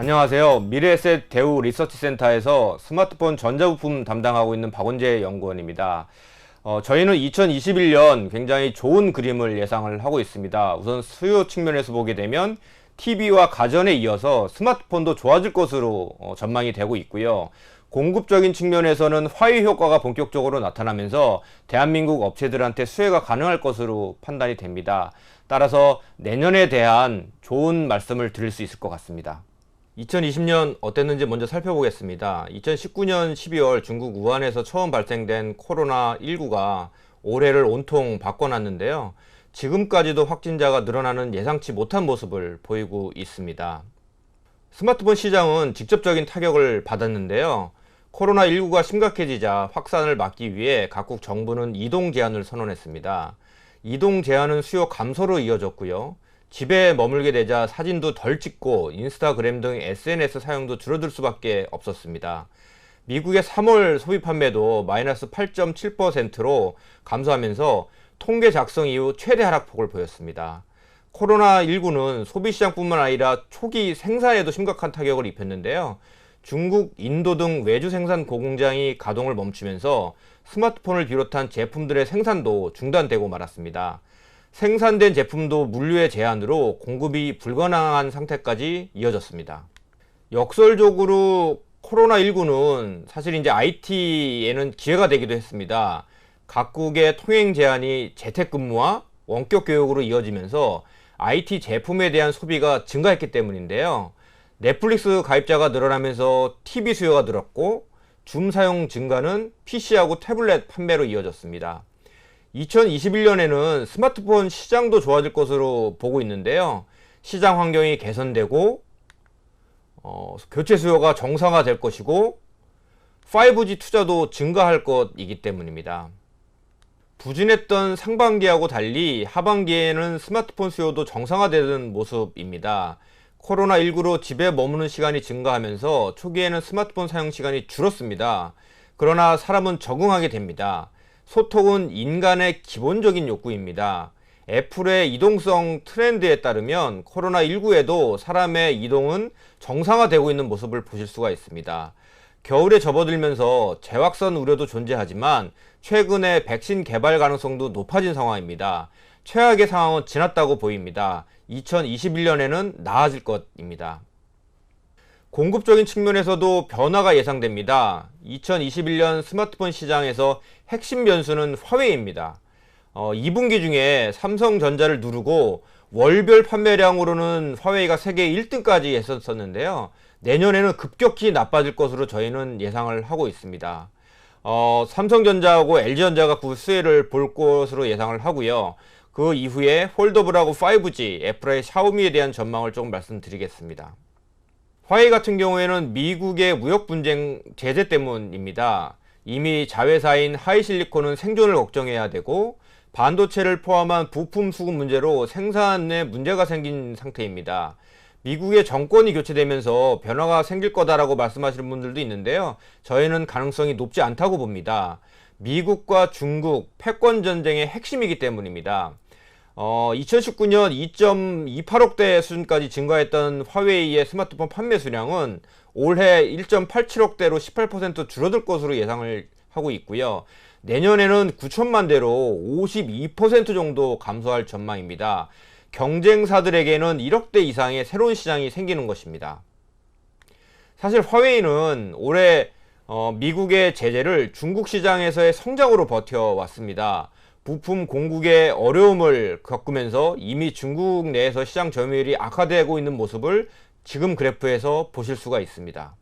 안녕하세요. 미래에셋 대우 리서치센터에서 스마트폰 전자부품 담당하고 있는 박원재 연구원입니다. 저희는 2021년 굉장히 좋은 그림을 예상을 하고 있습니다. 우선 수요 측면에서 보게 되면 TV와 가전에 이어서 스마트폰도 좋아질 것으로 전망이 되고 있고요. 공급적인 측면에서는 화해 효과가 본격적으로 나타나면서 대한민국 업체들한테 수혜가 가능할 것으로 판단이 됩니다. 따라서 내년에 대한 좋은 말씀을 드릴 수 있을 것 같습니다. 2020년 어땠는지 먼저 살펴보겠습니다. 2019년 12월 중국 우한에서 처음 발생된 코로나19가 올해를 온통 바꿔놨는데요. 지금까지도 확진자가 늘어나는 예상치 못한 모습을 보이고 있습니다. 스마트폰 시장은 직접적인 타격을 받았는데요. 코로나19가 심각해지자 확산을 막기 위해 각국 정부는 이동 제한을 선언했습니다. 이동 제한은 수요 감소로 이어졌고요. 집에 머물게 되자 사진도 덜 찍고 인스타그램 등 SNS 사용도 줄어들 수밖에 없었습니다. 미국의 3월 소비 판매도 마이너스 8.7%로 감소하면서 통계 작성 이후 최대 하락폭을 보였습니다. 코로나19는 소비시장뿐만 아니라 초기 생산에도 심각한 타격을 입혔는데요. 중국, 인도 등 외주 생산 공장이 가동을 멈추면서 스마트폰을 비롯한 제품들의 생산도 중단되고 말았습니다. 생산된 제품도 물류의 제한으로 공급이 불가능한 상태까지 이어졌습니다. 역설적으로 코로나19는 사실 이제 IT에는 기회가 되기도 했습니다. 각국의 통행 제한이 재택근무와 원격 교육으로 이어지면서 IT 제품에 대한 소비가 증가했기 때문인데요. 넷플릭스 가입자가 늘어나면서 TV 수요가 늘었고 줌 사용 증가는 PC하고 태블릿 판매로 이어졌습니다. 2021년에는 스마트폰 시장도 좋아질 것으로 보고 있는데요. 시장 환경이 개선되고 교체 수요가 정상화될 것이고 5G 투자도 증가할 것이기 때문입니다. 부진했던 상반기하고 달리 하반기에는 스마트폰 수요도 정상화되는 모습입니다. 코로나19로 집에 머무는 시간이 증가하면서 초기에는 스마트폰 사용 시간이 줄었습니다. 그러나 사람은 적응하게 됩니다. 소통은 인간의 기본적인 욕구입니다. 애플의 이동성 트렌드에 따르면 코로나19에도 사람의 이동은 정상화되고 있는 모습을 보실 수가 있습니다. 겨울에 접어들면서 재확산 우려도 존재하지만 최근에 백신 개발 가능성도 높아진 상황입니다. 최악의 상황은 지났다고 보입니다. 2021년에는 나아질 것입니다. 공급적인 측면에서도 변화가 예상됩니다. 2021년 스마트폰 시장에서 핵심 변수는 화웨이입니다. 2분기 중에 삼성전자를 누르고 월별 판매량으로는 화웨이가 세계 1등까지 했었는데요. 내년에는 급격히 나빠질 것으로 저희는 예상을 하고 있습니다. 삼성전자하고 LG전자가 그 수혜를 볼 것으로 예상을 하고요. 그 이후에 폴더블하고 5G, 애플의 샤오미에 대한 전망을 조금 말씀드리겠습니다. 화웨이 같은 경우에는 미국의 무역 분쟁 제재 때문입니다. 이미 자회사인 하이실리콘은 생존을 걱정해야 되고 반도체를 포함한 부품 수급 문제로 생산에 문제가 생긴 상태입니다. 미국의 정권이 교체되면서 변화가 생길 거다라고 말씀하시는 분들도 있는데요. 저희는 가능성이 높지 않다고 봅니다. 미국과 중국 패권 전쟁의 핵심이기 때문입니다. 2019년 2.28억대 수준까지 증가했던 화웨이의 스마트폰 판매 수량은 올해 1.87억대로 18% 줄어들 것으로 예상을 하고 있고요. 내년에는 9천만 대로 52% 정도 감소할 전망입니다. 경쟁사들에게는 1억대 이상의 새로운 시장이 생기는 것입니다. 사실 화웨이는 올해 미국의 제재를 중국 시장에서의 성장으로 버텨왔습니다. 부품 공급의 어려움을 겪으면서 이미 중국 내에서 시장 점유율이 악화되고 있는 모습을 지금 그래프에서 보실 수가 있습니다.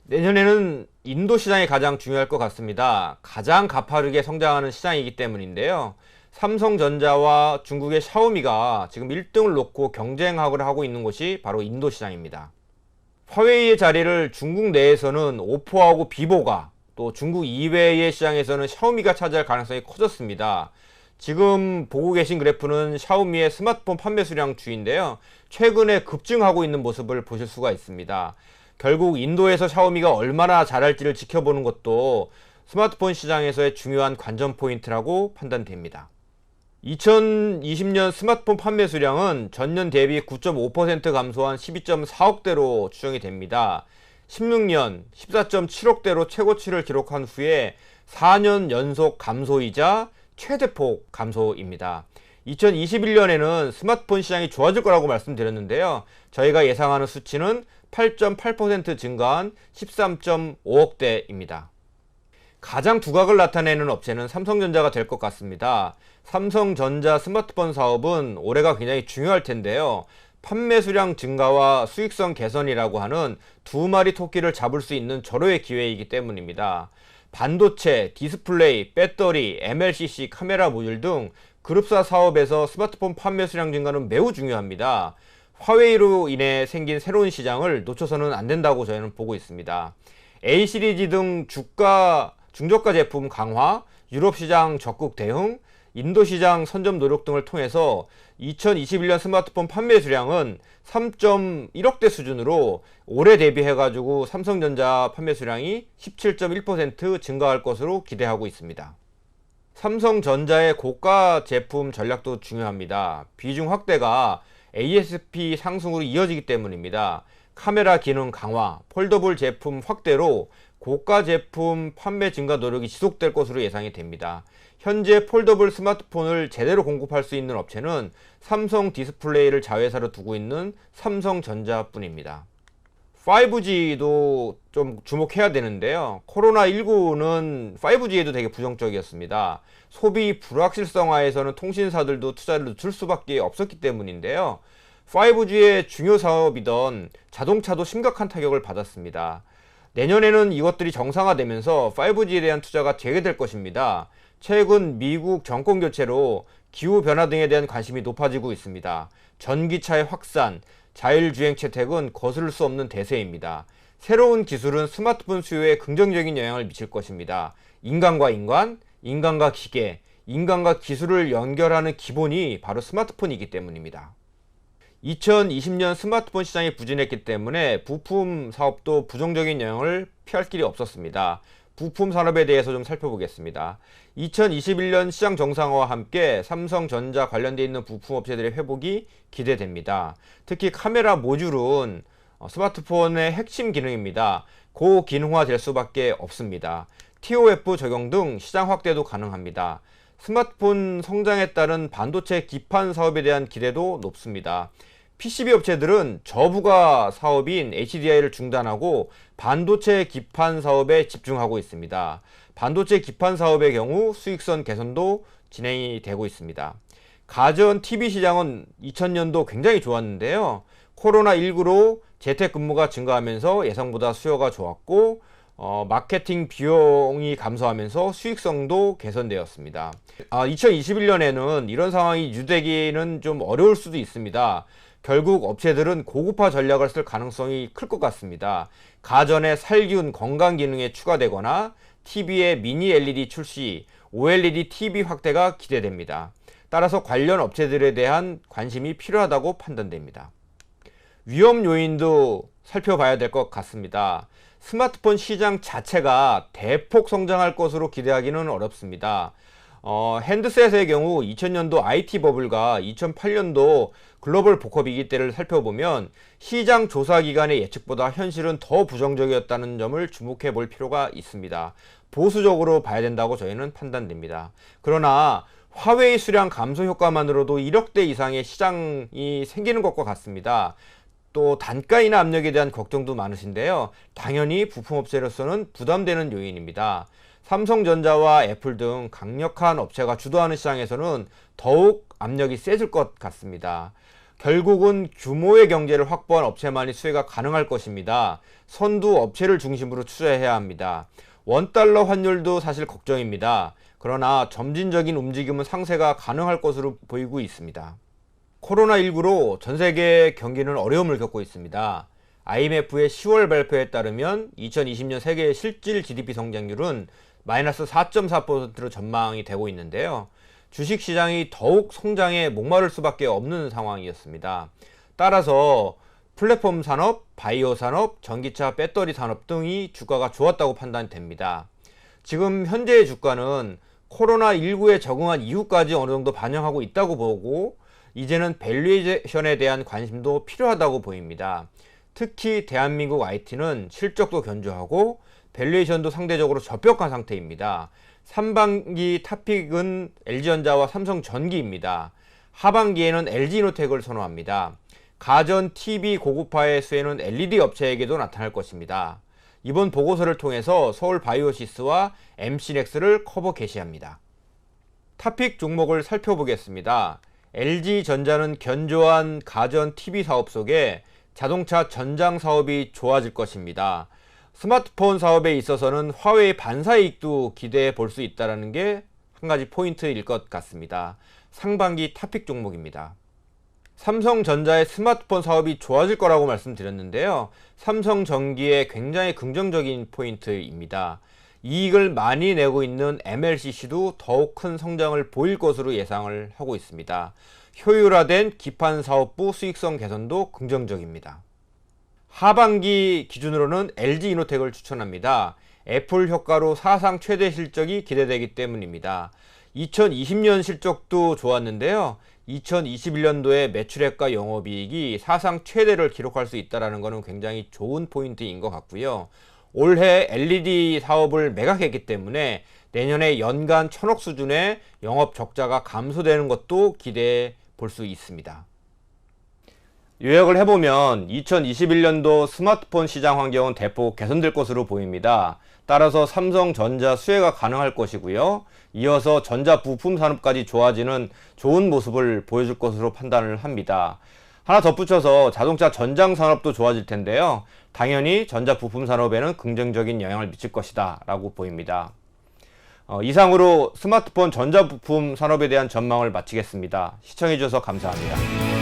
내년에는 인도 시장이 가장 중요할 것 같습니다. 가장 가파르게 성장하는 시장이기 때문인데요. 삼성전자와 중국의 샤오미가 지금 1등을 놓고 경쟁을 하고 있는 곳이 바로 인도 시장입니다. 화웨이의 자리를 중국 내에서는 오포하고 비보가, 또 중국 이외의 시장에서는 샤오미가 차지할 가능성이 커졌습니다. 지금 보고 계신 그래프는 샤오미의 스마트폰 판매 수량 추이인데요. 최근에 급증하고 있는 모습을 보실 수가 있습니다. 결국 인도에서 샤오미가 얼마나 잘할지를 지켜보는 것도 스마트폰 시장에서의 중요한 관전 포인트라고 판단됩니다. 2020년 스마트폰 판매 수량은 전년 대비 9.5% 감소한 12.4억대로 추정이 됩니다. 16년 14.7억대로 최고치를 기록한 후에 4년 연속 감소이자 최대폭 감소입니다. 2021년에는 스마트폰 시장이 좋아질 거라고 말씀드렸는데요. 저희가 예상하는 수치는 8.8% 증가한 13.5억대입니다. 가장 두각을 나타내는 업체는 삼성전자가 될 것 같습니다. 삼성전자 스마트폰 사업은 올해가 굉장히 중요할 텐데요. 판매 수량 증가와 수익성 개선이라고 하는 두 마리 토끼를 잡을 수 있는 절호의 기회이기 때문입니다. 반도체, 디스플레이, 배터리, MLCC, 카메라 모듈 등 그룹사 사업에서 스마트폰 판매 수량 증가는 매우 중요합니다. 화웨이로 인해 생긴 새로운 시장을 놓쳐서는 안 된다고 저희는 보고 있습니다. A 시리즈 등 중저가 제품 강화, 유럽 시장 적극 대응, 인도 시장 선점 노력 등을 통해서 2021년 스마트폰 판매 수량은 3.1억대 수준으로 올해 대비해가지고 삼성전자 판매 수량이 17.1% 증가할 것으로 기대하고 있습니다. 삼성전자의 고가 제품 전략도 중요합니다. 비중 확대가 ASP 상승으로 이어지기 때문입니다. 카메라 기능 강화, 폴더블 제품 확대로 고가 제품 판매 증가 노력이 지속될 것으로 예상이 됩니다. 현재 폴더블 스마트폰을 제대로 공급할 수 있는 업체는 삼성 디스플레이를 자회사로 두고 있는 삼성전자뿐입니다. 5G도 좀 주목해야 되는데요. 코로나19는 5G에도 되게 부정적이었습니다. 소비 불확실성화에서는 통신사들도 투자를 늦출 수밖에 없었기 때문인데요. 5G의 중요 사업이던 자동차도 심각한 타격을 받았습니다. 내년에는 이것들이 정상화되면서 5G에 대한 투자가 재개될 것입니다. 최근 미국 정권 교체로 기후변화 등에 대한 관심이 높아지고 있습니다. 전기차의 확산, 자율주행 채택은 거스를 수 없는 대세입니다. 새로운 기술은 스마트폰 수요에 긍정적인 영향을 미칠 것입니다. 인간과 인간, 인간과 기계, 인간과 기술을 연결하는 기본이 바로 스마트폰이기 때문입니다. 2020년 스마트폰 시장이 부진했기 때문에 부품 사업도 부정적인 영향을 피할 길이 없었습니다. 부품 산업에 대해서 좀 살펴보겠습니다. 2021년 시장 정상화와 함께 삼성전자 관련되어 있는 부품 업체들의 회복이 기대됩니다. 특히 카메라 모듈은 스마트폰의 핵심 기능입니다. 고기능화 될 수밖에 없습니다. TOF 적용 등 시장 확대도 가능합니다. 스마트폰 성장에 따른 반도체 기판 사업에 대한 기대도 높습니다. PCB 업체들은 저부가 사업인 HDI를 중단하고 반도체 기판 사업에 집중하고 있습니다. 반도체 기판 사업의 경우 수익성 개선도 진행이 되고 있습니다. 가전 TV 시장은 2000년도 굉장히 좋았는데요. 코로나19로 재택근무가 증가하면서 예상보다 수요가 좋았고 마케팅 비용이 감소하면서 수익성도 개선되었습니다. 2021년에는 이런 상황이 유지되기는 좀 어려울 수도 있습니다. 결국 업체들은 고급화 전략을 쓸 가능성이 클 것 같습니다. 가전의 살균, 건강 기능에 추가되거나 TV의 미니 LED 출시, OLED TV 확대가 기대됩니다. 따라서 관련 업체들에 대한 관심이 필요하다고 판단됩니다. 위험 요인도 살펴봐야 될 것 같습니다. 스마트폰 시장 자체가 대폭 성장할 것으로 기대하기는 어렵습니다. 핸드셋의 경우 2000년도 IT 버블과 2008년도 글로벌 복합위기 때를 살펴보면 시장 조사 기관의 예측보다 현실은 더 부정적이었다는 점을 주목해 볼 필요가 있습니다. 보수적으로 봐야 된다고 저희는 판단됩니다. 그러나 화웨이 수량 감소 효과만으로도 1억대 이상의 시장이 생기는 것과 같습니다. 또 단가 인하 압력에 대한 걱정도 많으신데요. 당연히 부품업체로서는 부담되는 요인입니다. 삼성전자와 애플 등 강력한 업체가 주도하는 시장에서는 더욱 압력이 세질 것 같습니다. 결국은 규모의 경제를 확보한 업체만이 수혜가 가능할 것입니다. 선두 업체를 중심으로 투자해야 합니다. 원달러 환율도 사실 걱정입니다. 그러나 점진적인 움직임은 상세가 가능할 것으로 보이고 있습니다. 코로나19로 전 세계 경기는 어려움을 겪고 있습니다. IMF의 10월 발표에 따르면 2020년 세계 실질 GDP 성장률은 마이너스 4.4%로 전망이 되고 있는데요. 주식시장이 더욱 성장에 목마를 수밖에 없는 상황이었습니다. 따라서 플랫폼 산업, 바이오 산업, 전기차 배터리 산업 등이 주가가 좋았다고 판단됩니다. 지금 현재의 주가는 코로나19에 적응한 이후까지 어느 정도 반영하고 있다고 보고 이제는 밸류에이션에 대한 관심도 필요하다고 보입니다. 특히 대한민국 IT는 실적도 견조하고 밸류에이션도 상대적으로 저평한 상태입니다. 3반기 탑픽은 LG전자와 삼성전기입니다. 하반기에는 LG이노텍을 선호합니다. 가전, TV 고급화의 수혜는 LED 업체에게도 나타날 것입니다. 이번 보고서를 통해서 서울바이오시스와 MC넥스를 커버 게시합니다. 탑픽 종목을 살펴보겠습니다. LG전자는 견조한 가전 TV 사업 속에 자동차 전장 사업이 좋아질 것입니다. 스마트폰 사업에 있어서는 화웨이 반사이익도 기대해 볼 수 있다는 게 한 가지 포인트일 것 같습니다. 상반기 탑픽 종목입니다. 삼성전자의 스마트폰 사업이 좋아질 거라고 말씀드렸는데요. 삼성전기의 굉장히 긍정적인 포인트입니다. 이익을 많이 내고 있는 MLCC도 더욱 큰 성장을 보일 것으로 예상을 하고 있습니다. 효율화된 기판 사업부 수익성 개선도 긍정적입니다. 하반기 기준으로는 LG이노텍을 추천합니다. 애플 효과로 사상 최대 실적이 기대되기 때문입니다. 2020년 실적도 좋았는데요. 2021년도에 매출액과 영업이익이 사상 최대를 기록할 수 있다는 것은 굉장히 좋은 포인트인 것 같고요. 올해 LED 사업을 매각했기 때문에 내년에 연간 1,000억 수준의 영업 적자가 감소되는 것도 기대해 볼 수 있습니다. 요약을 해보면 2021년도 스마트폰 시장 환경은 대폭 개선될 것으로 보입니다. 따라서 삼성전자 수혜가 가능할 것이고요. 이어서 전자 부품 산업까지 좋아지는 좋은 모습을 보여줄 것으로 판단을 합니다. 하나 덧붙여서 자동차 전장 산업도 좋아질 텐데요. 당연히 전자 부품 산업에는 긍정적인 영향을 미칠 것이다 라고 보입니다. 이상으로 스마트폰 전자 부품 산업에 대한 전망을 마치겠습니다. 시청해 주셔서 감사합니다.